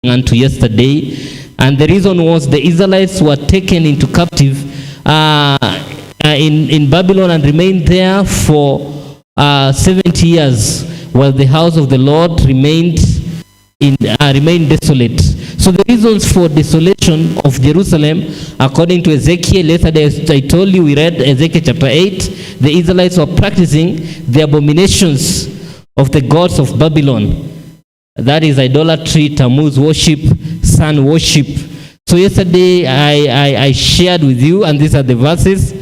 unto yesterday. And the reason was the Israelites were taken into captive in Babylon and remained there for 70 years, while the house of the Lord remained desolate. So the reasons for desolation of Jerusalem, according to Ezekiel, yesterday I told you, we read Ezekiel chapter 8, the Israelites were practicing the abominations of the gods of Babylon. That is idolatry, Tammuz worship, sun worship. So yesterday I shared with you, and these are the verses.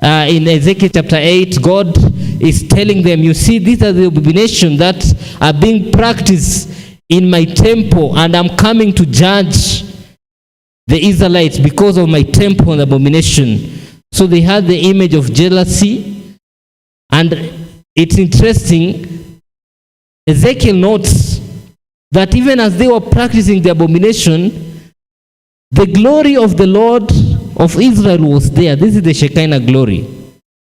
In Ezekiel chapter 8, God is telling them, you see, these are the abominations that are being practiced in my temple, and I'm coming to judge the Israelites because of my temple and abomination. So they had the image of jealousy. And it's interesting, Ezekiel notes that even as they were practicing the abomination, the glory of the Lord of Israel was there. This is the Shekinah glory,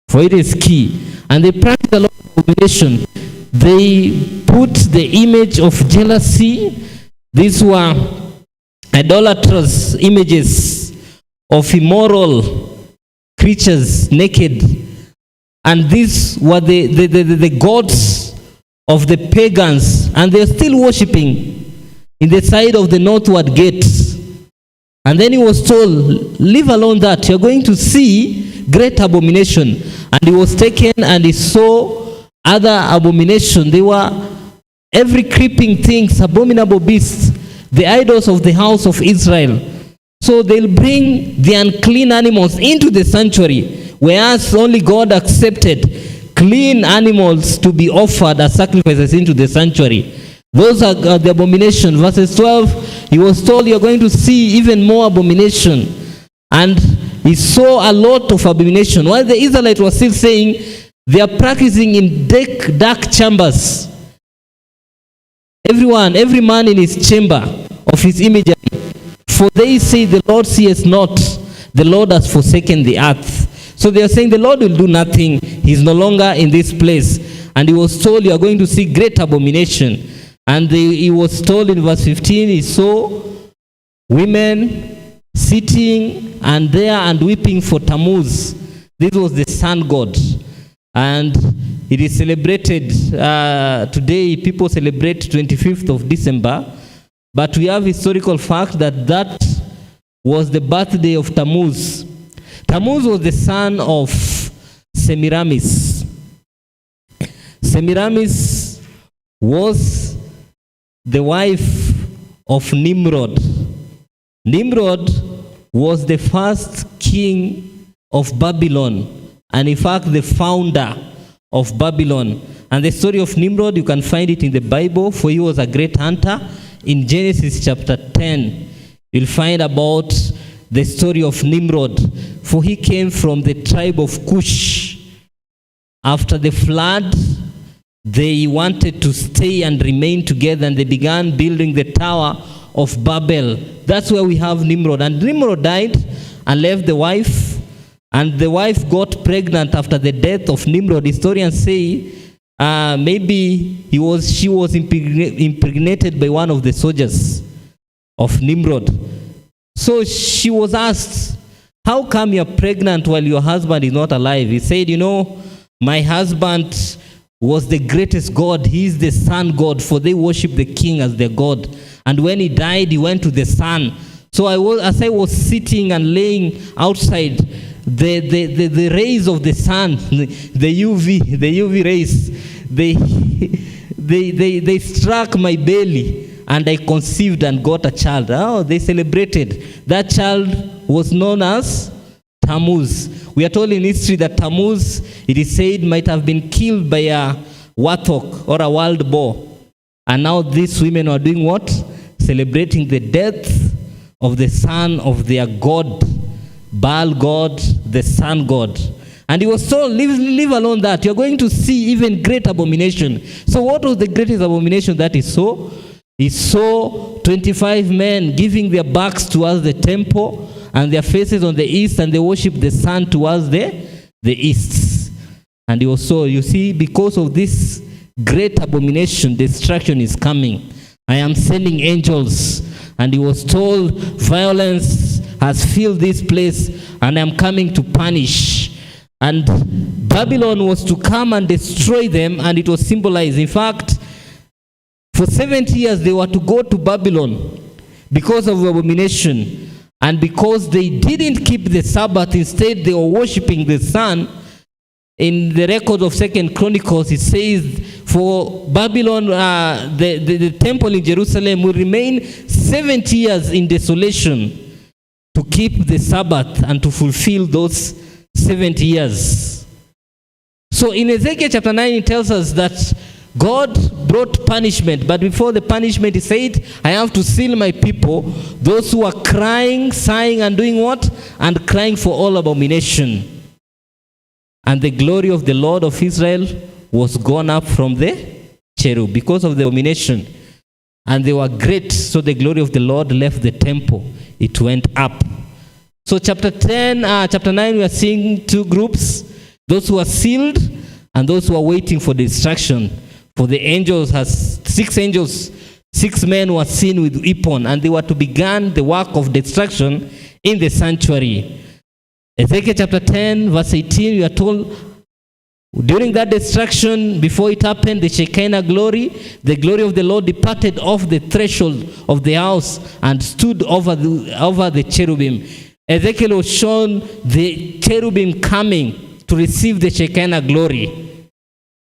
for it is key. And they practiced a lot of abomination. They put the image of jealousy. These were idolatrous images of immoral creatures naked. And these were the gods of the pagans. And they're still worshipping in the side of the northward gate. And then he was told, leave alone that. You're going to see great abomination. And he was taken and he saw other abomination. They were every creeping things, abominable beasts, the idols of the house of Israel. So they'll bring the unclean animals into the sanctuary, whereas only God accepted clean animals to be offered as sacrifices into the sanctuary. Those are the abomination. Verses 12, he was told, you're going to see even more abomination. And he saw a lot of abomination. While the Israelites were still saying, they are practicing in dark chambers. Every man in his chamber of his imagery. For they say, the Lord seeth not, the Lord has forsaken the earth. So they are saying the Lord will do nothing. He's no longer in this place. And he was told, you are going to see great abomination. And he was told in verse 15, he saw women sitting and there and weeping for Tammuz. This was the sun god. And it is celebrated today. People celebrate 25th of December. But we have historical fact that was the birthday of Tammuz. Tammuz was the son of Semiramis. Semiramis was the wife of Nimrod. Nimrod was the first king of Babylon, and in fact the founder of Babylon. And the story of Nimrod, you can find it in the Bible, for he was a great hunter. In Genesis chapter 10, you'll find about the story of Nimrod, for he came from the tribe of Cush. After the flood, they wanted to stay and remain together, and they began building the Tower of Babel. That's where we have Nimrod. And Nimrod died and left the wife, and the wife got pregnant after the death of Nimrod. Historians say maybe she was impregnated by one of the soldiers of Nimrod. So she was asked, how come you're pregnant while your husband is not alive? He said, my husband was the greatest god. He is the sun god, for they worship the king as their god. And when he died, he went to the sun. So as I was sitting and laying outside, the rays of the sun, the UV rays, they struck my belly, and I conceived and got a child. Oh, they celebrated. That child was known as Tammuz. We are told in history that Tammuz, it is said, might have been killed by a warthog or a wild boar. And now these women are doing what? Celebrating the death of the son of their god, Baal god, the sun god. And he was told, leave alone that. You're going to see even great abomination. So what was the greatest abomination that he saw? He saw 25 men giving their backs towards the temple and their faces on the east, and they worship the sun towards the east. And he was so, you see, because of this great abomination, destruction is coming. I am sending angels. And he was told, violence has filled this place, and I am coming to punish. And Babylon was to come and destroy them, and it was symbolized. In fact, for 70 years they were to go to Babylon because of the abomination. And because they didn't keep the Sabbath, instead they were worshiping the sun. In the record of 2nd Chronicles, it says, for Babylon, the temple in Jerusalem will remain 70 years in desolation to keep the Sabbath and to fulfill those 70 years. So in Ezekiel chapter 9, it tells us that God brought punishment, but before the punishment, he said, I have to seal my people, those who are crying, sighing, and doing what? And crying for all abomination. And the glory of the Lord of Israel was gone up from the cherub because of the abomination. And they were great, so the glory of the Lord left the temple. It went up. So chapter 9, we are seeing two groups, those who are sealed and those who are waiting for destruction. For the angels has 6 angels, 6 men were seen with weapon, and they were to begin the work of destruction in the sanctuary. Ezekiel chapter 10, verse 18, we are told, during that destruction, before it happened, the Shekinah glory, the glory of the Lord departed off the threshold of the house and stood over the cherubim. Ezekiel was shown the cherubim coming to receive the Shekinah glory.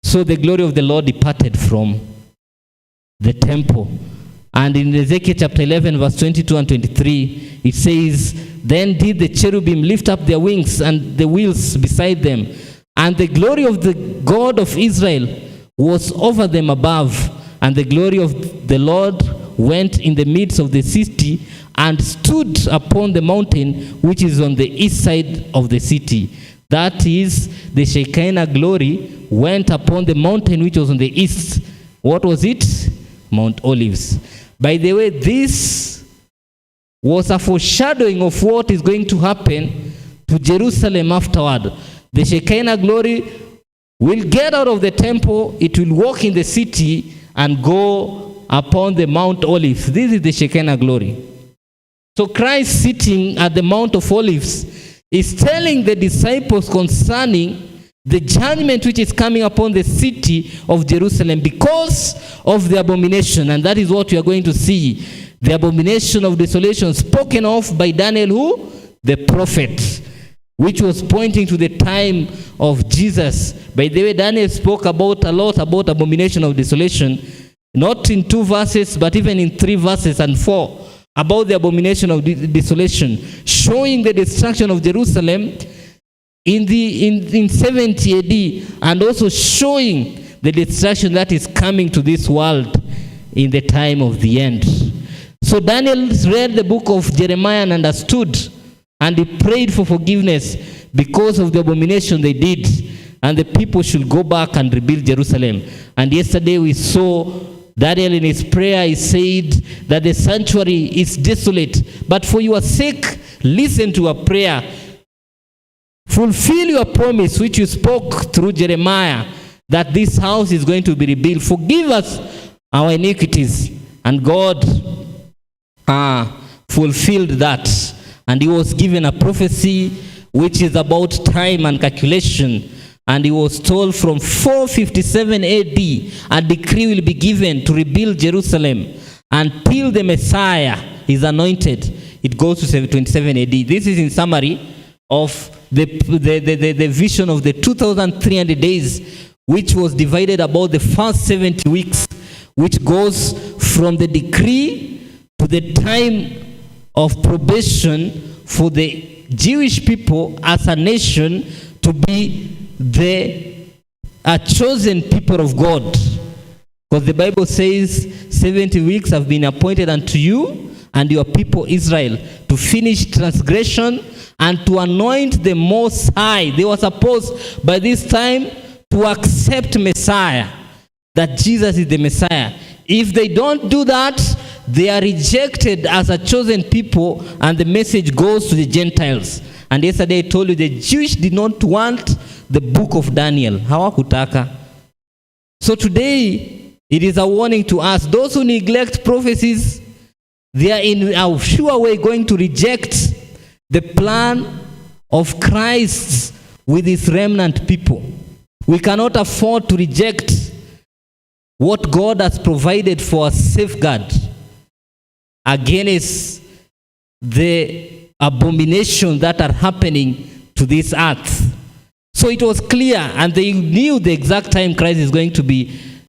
So the glory of the Lord departed from the temple. And in Ezekiel chapter 11, verse 22 and 23, it says, then did the cherubim lift up their wings and the wheels beside them, and the glory of the God of Israel was over them above, and the glory of the Lord went in the midst of the city and stood upon the mountain which is on the east side of the city. That is, the Shekinah glory went upon the mountain which was on the east. What was it? Mount Olives. By the way, this was a foreshadowing of what is going to happen to Jerusalem afterward. The Shekinah glory will get out of the temple, it will walk in the city and go upon the Mount Olives. This is the Shekinah glory. So Christ sitting at the Mount of Olives is telling the disciples concerning the judgment which is coming upon the city of Jerusalem because of the abomination. And that is what we are going to see. The abomination of desolation spoken of by Daniel, who? The prophet, which was pointing to the time of Jesus. By the way, Daniel spoke a lot about abomination of desolation, not in 2 verses, but even in 3 verses and 4, about the abomination of desolation, showing the destruction of Jerusalem in 70 AD, and also showing the destruction that is coming to this world in the time of the end. So Daniel read the book of Jeremiah and understood, and he prayed for forgiveness because of the abomination they did, and the people should go back and rebuild Jerusalem. And yesterday we saw Daniel in his prayer, he said that the sanctuary is desolate, but for your sake, listen to a prayer. Fulfill your promise which you spoke through Jeremiah, that this house is going to be rebuilt. Forgive us our iniquities. And God fulfilled that. And he was given a prophecy which is about time and calculation. And he was told from 457 AD, a decree will be given to rebuild Jerusalem until the Messiah is anointed. It goes to 727 AD. This is in summary of the vision of the 2,300 days, which was divided about the first 70 weeks, which goes from the decree to the time of probation for the Jewish people as a nation to be a chosen people of God. Because the Bible says 70 weeks have been appointed unto you and your people Israel to finish transgression and to anoint the Most High. They were supposed by this time to accept Messiah, that Jesus is the Messiah. If they don't do that, they are rejected as a chosen people, and the message goes to the Gentiles. And yesterday I told you the Jewish did not want the book of Daniel. Hawakutaka. So today, It is a warning to us. Those who neglect prophecies, they are in a sure way going to reject the plan of Christ with his remnant people. We cannot afford to reject what God has provided for a safeguard against the abominations that are happening to this earth. So it was clear, and they knew the exact time Christ is going to be